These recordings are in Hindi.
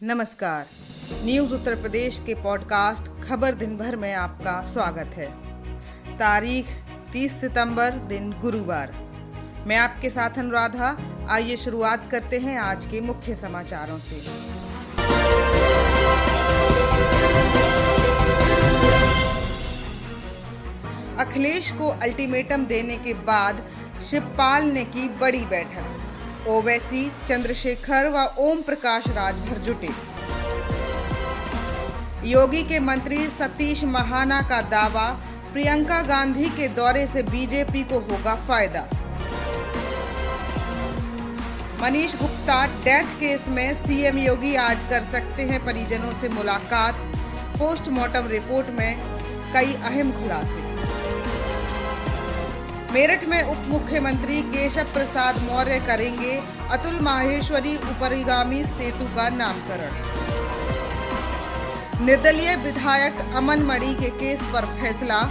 नमस्कार। न्यूज़ उत्तर प्रदेश के पॉडकास्ट खबर दिन भर में आपका स्वागत है। तारीख 30 सितंबर, दिन गुरुवार। मैं आपके साथ अनुराधा। आइए शुरुआत करते हैं आज के मुख्य समाचारों से। अखिलेश को अल्टीमेटम देने के बाद शिवपाल ने की बड़ी बैठक। ओवैसी, चंद्रशेखर व ओम प्रकाश राजभर जुटे। योगी के मंत्री सतीश महाना का दावा, प्रियंका गांधी के दौरे से बीजेपी को होगा फायदा। मनीष गुप्ता डेथ केस में सीएम योगी आज कर सकते हैं परिजनों से मुलाकात। पोस्टमार्टम रिपोर्ट में कई अहम खुलासे। मेरठ में उप मुख्यमंत्री केशव प्रसाद मौर्य करेंगे अतुल माहेश्वरी उपरिगामी सेतु का नामकरण। निर्दलीय विधायक अमन मणि के केस पर फैसला,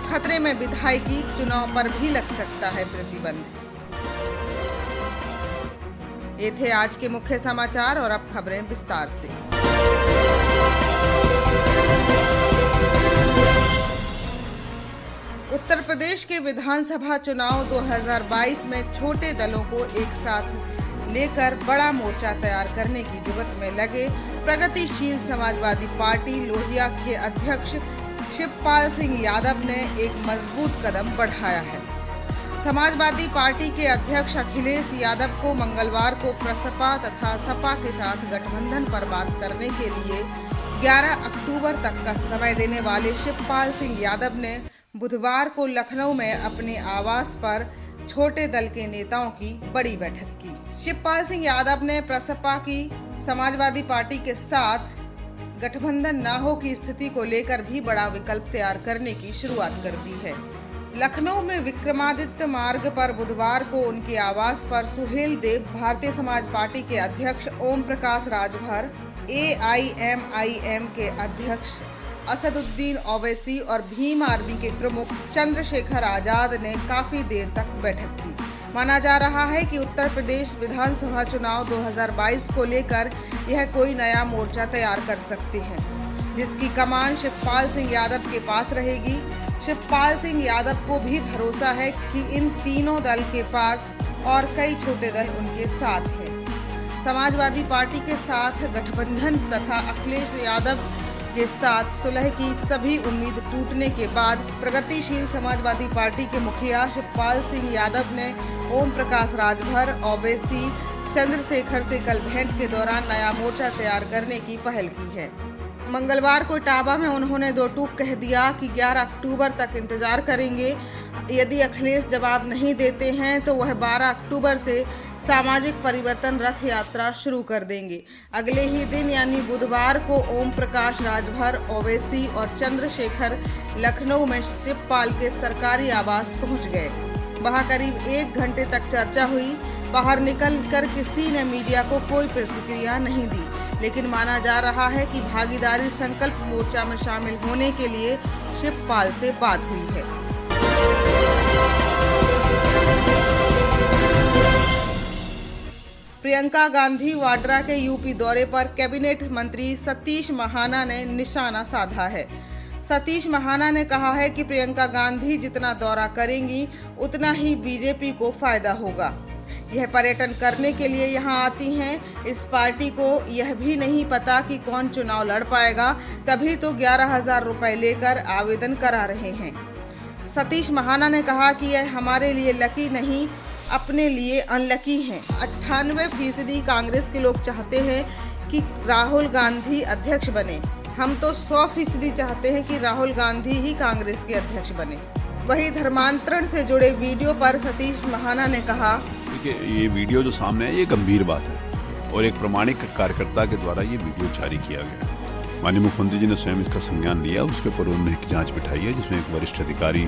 खतरे में विधायकी, चुनाव पर भी लग सकता है प्रतिबंध। ये थे आज के मुख्य समाचार और अब खबरें विस्तार से। उत्तर प्रदेश के विधानसभा चुनाव 2022 में छोटे दलों को एक साथ लेकर बड़ा मोर्चा तैयार करने की जुगत में लगे प्रगतिशील समाजवादी पार्टी लोहिया के अध्यक्ष शिवपाल सिंह यादव ने एक मजबूत कदम बढ़ाया है। समाजवादी पार्टी के अध्यक्ष अखिलेश यादव को मंगलवार को प्रसपा तथा सपा के साथ गठबंधन पर बात करने के लिए 11 अक्टूबर तक का समय देने वाले शिवपाल सिंह यादव ने बुधवार को लखनऊ में अपने आवास पर छोटे दल के नेताओं की बड़ी बैठक की। शिवपाल सिंह यादव ने प्रसपा की समाजवादी पार्टी के साथ गठबंधन न हो की स्थिति को लेकर भी बड़ा विकल्प तैयार करने की शुरुआत कर दी है। लखनऊ में विक्रमादित्य मार्ग पर बुधवार को उनके आवास पर सुहेल देव, भारतीय समाज पार्टी के अध्यक्ष ओम प्रकाश राजभर, AIMIM के अध्यक्ष असदुद्दीन ओवैसी और भीम आर्मी के प्रमुख चंद्रशेखर आजाद ने काफी देर तक बैठक की। माना जा रहा है कि उत्तर प्रदेश विधानसभा चुनाव 2022 को लेकर यह कोई नया मोर्चा तैयार कर सकते हैं, जिसकी कमान शिवपाल सिंह यादव के पास रहेगी। शिवपाल सिंह यादव को भी भरोसा है कि इन तीनों दल के पास और कई छोटे दल उनके साथ हैं। समाजवादी पार्टी के साथ गठबंधन तथा अखिलेश यादव के साथ सुलह की सभी उम्मीद टूटने के बाद प्रगतिशील समाजवादी पार्टी के मुखिया शिवपाल सिंह यादव ने ओम प्रकाश राजभर, ओवैसी, चंद्रशेखर से कल भेंट के दौरान नया मोर्चा तैयार करने की पहल की है। मंगलवार को इटावा में उन्होंने दो टूक कह दिया कि 11 अक्टूबर तक इंतजार करेंगे। यदि अखिलेश जवाब नहीं देते हैं तो वह 12 अक्टूबर से सामाजिक परिवर्तन रथ यात्रा शुरू कर देंगे। अगले ही दिन यानी बुधवार को ओम प्रकाश राजभर, ओवैसी और चंद्रशेखर लखनऊ में शिवपाल के सरकारी आवास पहुंच गए। वहां करीब 1 घंटे तक चर्चा हुई। बाहर निकलकर किसी ने मीडिया को कोई प्रतिक्रिया नहीं दी, लेकिन माना जा रहा है कि भागीदारी संकल्प मोर्चा में शामिल होने के लिए शिवपाल से बात हुई है। प्रियंका गांधी वाड्रा के यूपी दौरे पर कैबिनेट मंत्री सतीश महाना ने निशाना साधा है। सतीश महाना ने कहा है कि प्रियंका गांधी जितना दौरा करेंगी उतना ही बीजेपी को फायदा होगा। यह पर्यटन करने के लिए यहां आती हैं। इस पार्टी को यह भी नहीं पता कि कौन चुनाव लड़ पाएगा, तभी तो 11,000 रुपए लेकर आवेदन करा रहे हैं। सतीश महाना ने कहा कि यह हमारे लिए लकी नहीं, अपने लिए अनलकी हैं। 98% कांग्रेस के लोग चाहते हैं कि राहुल गांधी अध्यक्ष बने। हम तो 100% चाहते हैं कि राहुल गांधी ही कांग्रेस के अध्यक्ष बने। वहीं धर्मांतरण से जुड़े वीडियो पर सतीश महाना ने कहा, देखिए, ये वीडियो जो सामने है ये गंभीर बात है और एक प्रामाणिक कार्यकर्ता के द्वारा ये वीडियो जारी किया गया। माननीय मुख्यमंत्री जी ने स्वयं इसका संज्ञान लिया। उसके ऊपर उन्होंने एक जांच बिठाई है जिसमें एक वरिष्ठ अधिकारी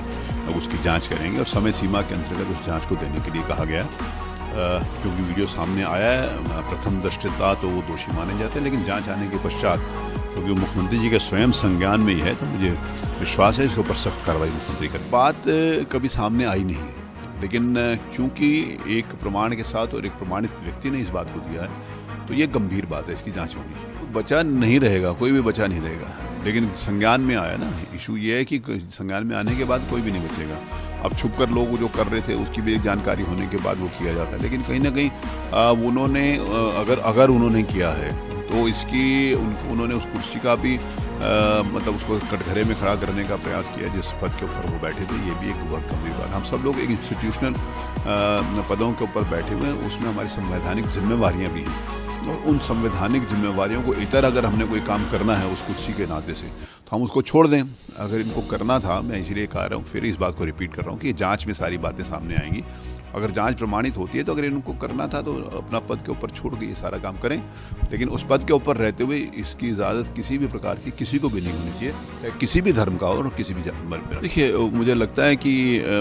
उसकी जांच करेंगे और समय सीमा के अंतर्गत उस जांच को देने के लिए कहा गया। क्योंकि वीडियो सामने आया है, प्रथम दृष्टया तो वो दोषी माने जाते हैं, लेकिन जांच आने के पश्चात क्योंकि मुख्यमंत्री जी के स्वयं संज्ञान में ही है तो मुझे विश्वास है इसके ऊपर सख्त कार्रवाई मुख्यमंत्री करें। बात कभी सामने आई नहीं, लेकिन चूंकि एक प्रमाण के साथ और एक प्रमाणित व्यक्ति ने इस बात को दिया है तो ये गंभीर बात है, इसकी जांच होनी चाहिए। बचा नहीं रहेगा, कोई भी बचा नहीं रहेगा, लेकिन संज्ञान में आया ना। इशू ये है कि संज्ञान में आने के बाद कोई भी नहीं बचेगा। अब छुप कर लोग जो कर रहे थे उसकी भी एक जानकारी होने के बाद वो किया जाता है, लेकिन कहीं ना कहीं उन्होंने अगर उन्होंने किया है तो उन्होंने उस कुर्सी का भी मतलब उसको कटघरे में खड़ा करने का प्रयास किया जिस पद के ऊपर वो बैठे थे। ये भी एक बहुत गंभीर बात। हम सब लोग एक इंस्टीट्यूशनल पदों के ऊपर बैठे हुए हैं, उसमें हमारी संवैधानिक जिम्मेवारियां भी हैं, और उन संवैधानिक जिम्मेवारियों को इतर अगर हमने कोई काम करना है उस कुर्सी के नाते से तो हम उसको छोड़ दें। अगर इनको करना था, मैं इसलिए कह रहा हूँ, फिर इस बात को रिपीट कर रहा हूँ कि जांच में सारी बातें सामने आएंगी। अगर जांच प्रमाणित होती है तो अगर इनको करना था तो अपना पद के ऊपर छोड़ के ये सारा काम करें, लेकिन उस पद के ऊपर रहते हुए इसकी इजाज़त किसी भी प्रकार की किसी को भी नहीं होनी चाहिए, किसी भी धर्म का और किसी भी धर्म। देखिए, मुझे लगता है कि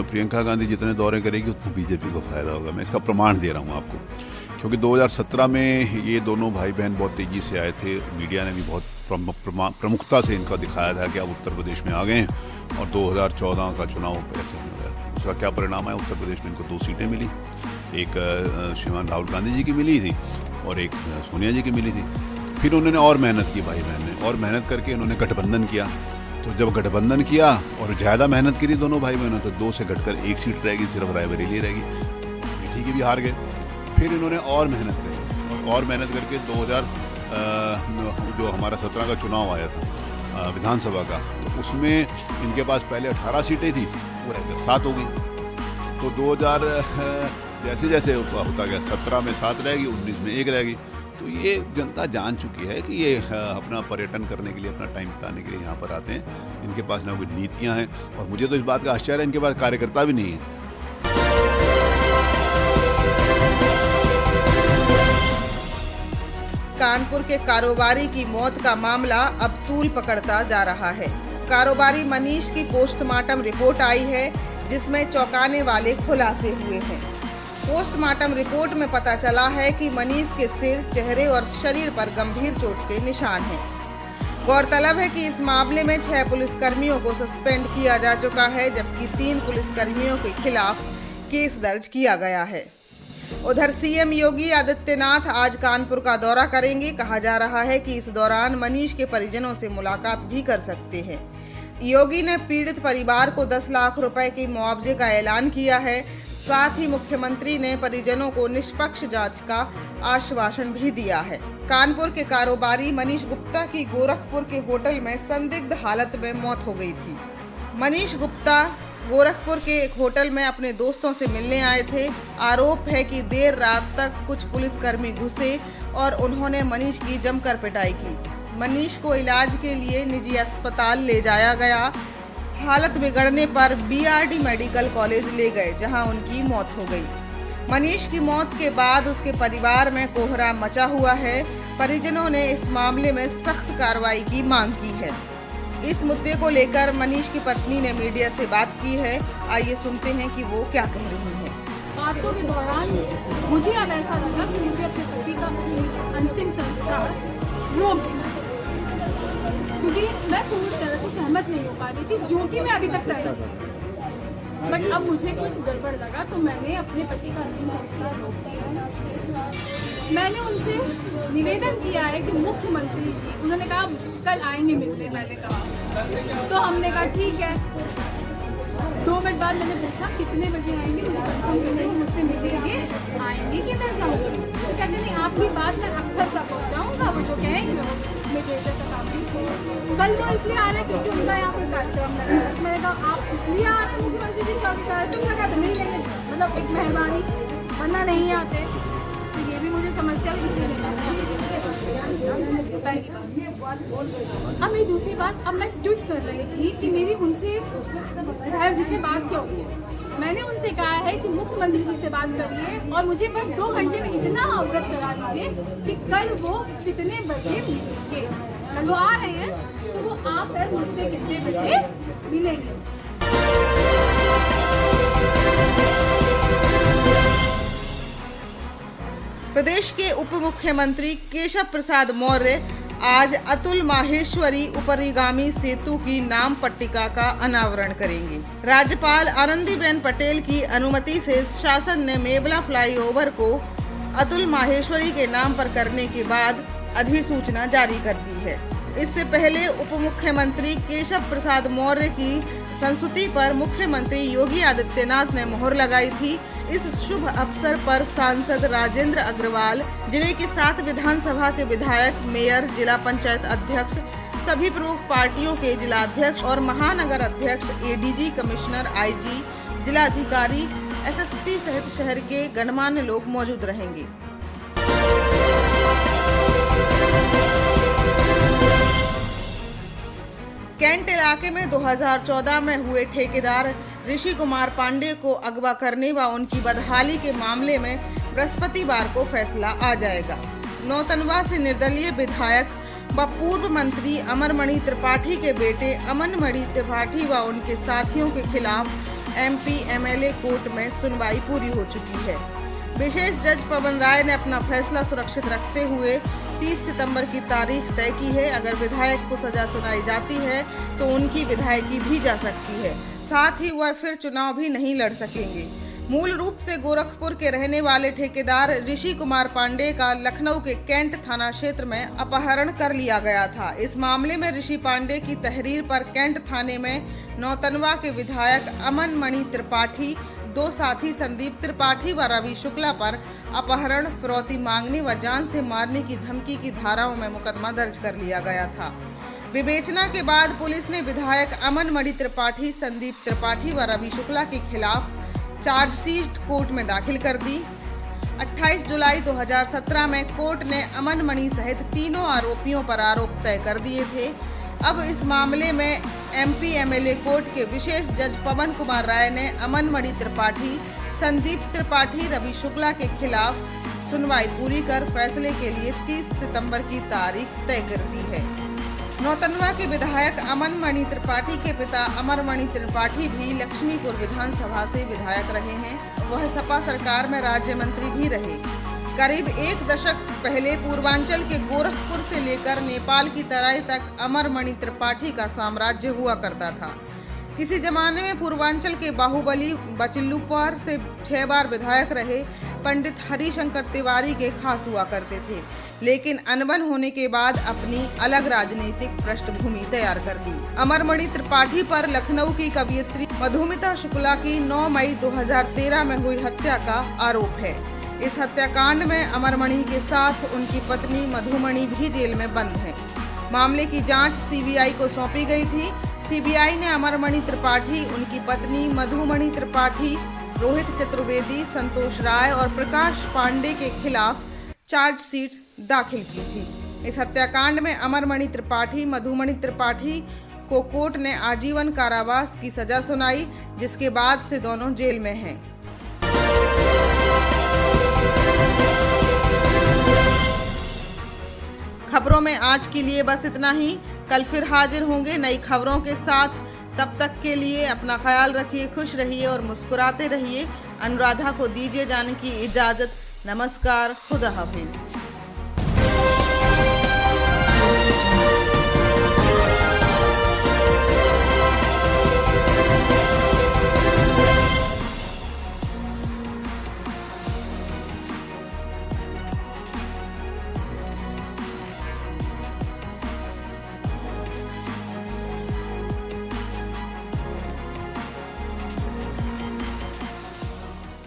प्रियंका गांधी जितने दौरे करेगी उतना बीजेपी को फ़ायदा होगा। मैं इसका प्रमाण दे रहा हूँ आपको, क्योंकि 2017 में ये दोनों भाई बहन बहुत तेज़ी से आए थे। मीडिया ने भी बहुत प्रमुखता से इनका दिखाया था कि अब उत्तर प्रदेश में आ गए हैं, और 2014 का चुनाव ऐसे हो गया। उसका क्या परिणाम है? उत्तर प्रदेश में इनको 2 सीटें मिली, एक श्रीमान राहुल गांधी जी की मिली थी और एक सोनिया जी की मिली थी। फिर उन्होंने और मेहनत की, भाई बहन ने और मेहनत करके उन्होंने गठबंधन किया। तो जब गठबंधन किया और ज़्यादा मेहनत करी दोनों भाई बहनों, तो 2 से घटकर 1 सीट रहेगी, सिर्फ रायबरेली रहेगी। अमेठी की भी हार गए। फिर इन्होंने और मेहनत करी और मेहनत करके 2000 जो हमारा 17 का चुनाव आया था विधानसभा का, तो उसमें इनके पास पहले 18 सीटें थी, वो रहकर 7 हो गई। तो 2000 जैसे जैसे होता गया, 17 में 7 रहेगी, 19 में 1 रहेगी। तो ये जनता जान चुकी है कि ये अपना पर्यटन करने के लिए, अपना टाइम बिताने के लिए यहाँ पर आते हैं। इनके पास ना कोई नीतियाँ हैं, और मुझे तो इस बात का आश्चर्य है इनके पास कार्यकर्ता भी नहीं है। कानपुर के कारोबारी की मौत का मामला अब तूल पकड़ता जा रहा है। कारोबारी मनीष की पोस्टमार्टम रिपोर्ट आई है, जिसमें चौंकाने वाले खुलासे हुए हैं। पोस्टमार्टम रिपोर्ट में पता चला है कि मनीष के सिर, चेहरे और शरीर पर गंभीर चोट के निशान हैं। गौरतलब है कि इस मामले में 6 पुलिसकर्मियों को सस्पेंड किया जा चुका है, जबकि 3 पुलिसकर्मियों के खिलाफ केस दर्ज किया गया है। उधर सीएम योगी आदित्यनाथ आज कानपुर का दौरा करेंगे। कहा जा रहा है कि इस दौरान मनीष के परिजनों से मुलाकात भी कर सकते हैं। योगी ने पीड़ित परिवार को 10 लाख रुपए के मुआवजे का ऐलान किया है। साथ ही मुख्यमंत्री ने परिजनों को निष्पक्ष जांच का आश्वासन भी दिया है। कानपुर के कारोबारी मनीष गुप्ता की गोरखपुर के होटल में संदिग्ध हालत में मौत हो गई थी। मनीष गुप्ता गोरखपुर के एक होटल में अपने दोस्तों से मिलने आए थे। आरोप है कि देर रात तक कुछ पुलिसकर्मी घुसे और उन्होंने मनीष की जमकर पिटाई की। मनीष को इलाज के लिए निजी अस्पताल ले जाया गया। हालत बिगड़ने पर बीआरडी मेडिकल कॉलेज ले गए, जहां उनकी मौत हो गई। मनीष की मौत के बाद उसके परिवार में कोहराम मचा हुआ है। परिजनों ने इस मामले में सख्त कार्रवाई की मांग की है। इस मुद्दे को लेकर मनीष की पत्नी ने मीडिया से बात की है। आइए सुनते हैं कि वो क्या कह रही हैं। बातों के दौरान मुझे अब ऐसा लगा कि मुझे अपने पति का अंतिम संस्कार रोक देना चाहिए, क्योंकि मैं पूरी तरह से सहमत नहीं हो पा रही थी, जो कि मैं अभी तक सहमत हूँ। बट अब मुझे कुछ गड़बड़ लगा, तो मैंने अपने पति का अंतिम संस्कार रोक दिया। मैंने उनसे निवेदन किया है कि मुख्यमंत्री जी, उन्होंने कहा कल आएंगे मिलने। मैंने कहा, तो हमने कहा ठीक है। 2 मिनट बाद मैंने पूछा कितने बजे आएंगे, मुझे कंफर्म करना है, मुझसे मिलेंगे, आएंगे कि मैं जाऊँगी। तो कहते नहीं, आपकी बात मैं अक्सर सा पहुँचाऊँगा, वो जो कहेंगे मेरे कल वो इसलिए आ रहे हैं क्योंकि उनका यहाँ कोई कार्यक्रम लगा है। मैंने कहा आप इसलिए आ रहे हैं मुख्यमंत्री जी, क्योंकि कार्यक्रम लगा, तो नहीं लेंगे, मतलब एक मेहरबानी, वरना नहीं आते। तो ये भी मुझे समस्या किसने लेना है। अब मेरी दूसरी बात, अब मैं ट्वीट कर रही थी कि मेरी उनसे विधायक जी से बात क्या हुई है। मैंने उनसे कहा है कि मुख्यमंत्री जी से बात करिए और मुझे बस 2 घंटे में इतना अवगत करा दीजिए कि कल वो कितने बजे मिलेंगे। कल वो आ रहे हैं तो वो आकर मुझसे कितने बजे मिलेंगे। प्रदेश के उप मुख्यमंत्री केशव प्रसाद मौर्य आज अतुल माहेश्वरी उपरिगामी सेतु की नाम पट्टिका का अनावरण करेंगे। राज्यपाल आनंदीबेन पटेल की अनुमति से शासन ने मेबला फ्लाईओवर को अतुल माहेश्वरी के नाम पर करने के बाद अधिसूचना जारी कर दी है। इससे पहले उप मुख्यमंत्री केशव प्रसाद मौर्य की संस्तुति पर मुख्यमंत्री योगी आदित्यनाथ ने मुहर लगाई थी। इस शुभ अवसर पर सांसद राजेंद्र अग्रवाल, जिले की 7 विधानसभा के विधायक, मेयर, जिला पंचायत अध्यक्ष, सभी प्रमुख पार्टियों के जिलाध्यक्ष और महानगर अध्यक्ष, एडीजी, कमिश्नर, आईजी, जिलाधिकारी, एसएसपी सहित शहर के गणमान्य लोग मौजूद रहेंगे। कैंट इलाके में 2014 में हुए ठेकेदार ऋषि कुमार पांडे को अगवा करने व उनकी बदहाली के मामले में बृहस्पतिवार को फैसला आ जाएगा। नौतनवा से निर्दलीय विधायक व पूर्व मंत्री अमरमणि त्रिपाठी के बेटे अमनमणि त्रिपाठी व उनके साथियों के खिलाफ एमपी एमएलए कोर्ट में सुनवाई पूरी हो चुकी है। विशेष जज पवन राय ने अपना फैसला सुरक्षित रखते हुए 30 सितंबर की तारीख तय की है। अगर विधायक को सजा सुनाई जाती है तो उनकी विधायकी भी जा सकती है, साथ ही वह फिर चुनाव भी नहीं लड़ सकेंगे। मूल रूप से गोरखपुर के रहने वाले ठेकेदार ऋषि कुमार पांडे का लखनऊ के कैंट थाना क्षेत्र में अपहरण कर लिया गया था। इस मामले में ऋषि पांडे की तहरीर पर कैंट थाने में नौतनवा के विधायक अमनमणि त्रिपाठी, 2 साथी संदीप त्रिपाठी व रवि शुक्ला पर अपहरण, फिरौती मांगने व जान से मारने की धमकी की धाराओं में मुकदमा दर्ज कर लिया गया था। विवेचना के बाद पुलिस ने विधायक अमनमणि त्रिपाठी, संदीप त्रिपाठी व रवि शुक्ला के खिलाफ चार्जशीट कोर्ट में दाखिल कर दी। 28 जुलाई 2017 में कोर्ट ने अमनमणि सहित तीनों आरोपियों पर आरोप तय कर दिए थे। अब इस मामले में एमपी एमएलए कोर्ट के विशेष जज पवन कुमार राय ने अमनमणि त्रिपाठी, संदीप त्रिपाठी, रवि शुक्ला के खिलाफ सुनवाई पूरी कर फैसले के लिए 30 सितंबर की तारीख तय कर दी है। नौतनवा के विधायक अमनमणि त्रिपाठी के पिता अमरमणि त्रिपाठी भी लक्ष्मीपुर विधानसभा से विधायक रहे हैं। वह सपा सरकार में राज्य मंत्री भी रहे। करीब 1 दशक पहले पूर्वांचल के गोरखपुर से लेकर नेपाल की तराई तक अमरमणि त्रिपाठी का साम्राज्य हुआ करता था। किसी जमाने में पूर्वांचल के बाहुबली बचिल्लूपुर से 6 बार विधायक रहे पंडित हरिशंकर तिवारी के खास हुआ करते थे, लेकिन अनबन होने के बाद अपनी अलग राजनीतिक पृष्ठभूमि तैयार कर दी। अमरमणि त्रिपाठी पर लखनऊ की कवयित्री मधुमिता शुक्ला की 9 मई 2013 में हुई हत्या का आरोप है। इस हत्याकांड में अमरमणि के साथ उनकी पत्नी मधुमणि भी जेल में बंद है। मामले की जांच सीबीआई को सौंपी गई थी। सीबीआई ने अमरमणि त्रिपाठी, उनकी पत्नी मधुमणि त्रिपाठी, रोहित चतुर्वेदी, संतोष राय और प्रकाश पांडे के खिलाफ चार्जशीट दाखिल की थी। इस हत्याकांड में अमरमणि त्रिपाठी, मधुमणि त्रिपाठी को कोर्ट ने आजीवन कारावास की सजा सुनाई, जिसके बाद से दोनों जेल में हैं। खबरों में आज के लिए बस इतना ही। कल फिर हाजिर होंगे नई खबरों के साथ। तब तक के लिए अपना ख्याल रखिए, खुश रहिए और मुस्कुराते रहिए। अनुराधा को दीजिए जाने की इजाजत। नमस्कार, खुदा हाफिज।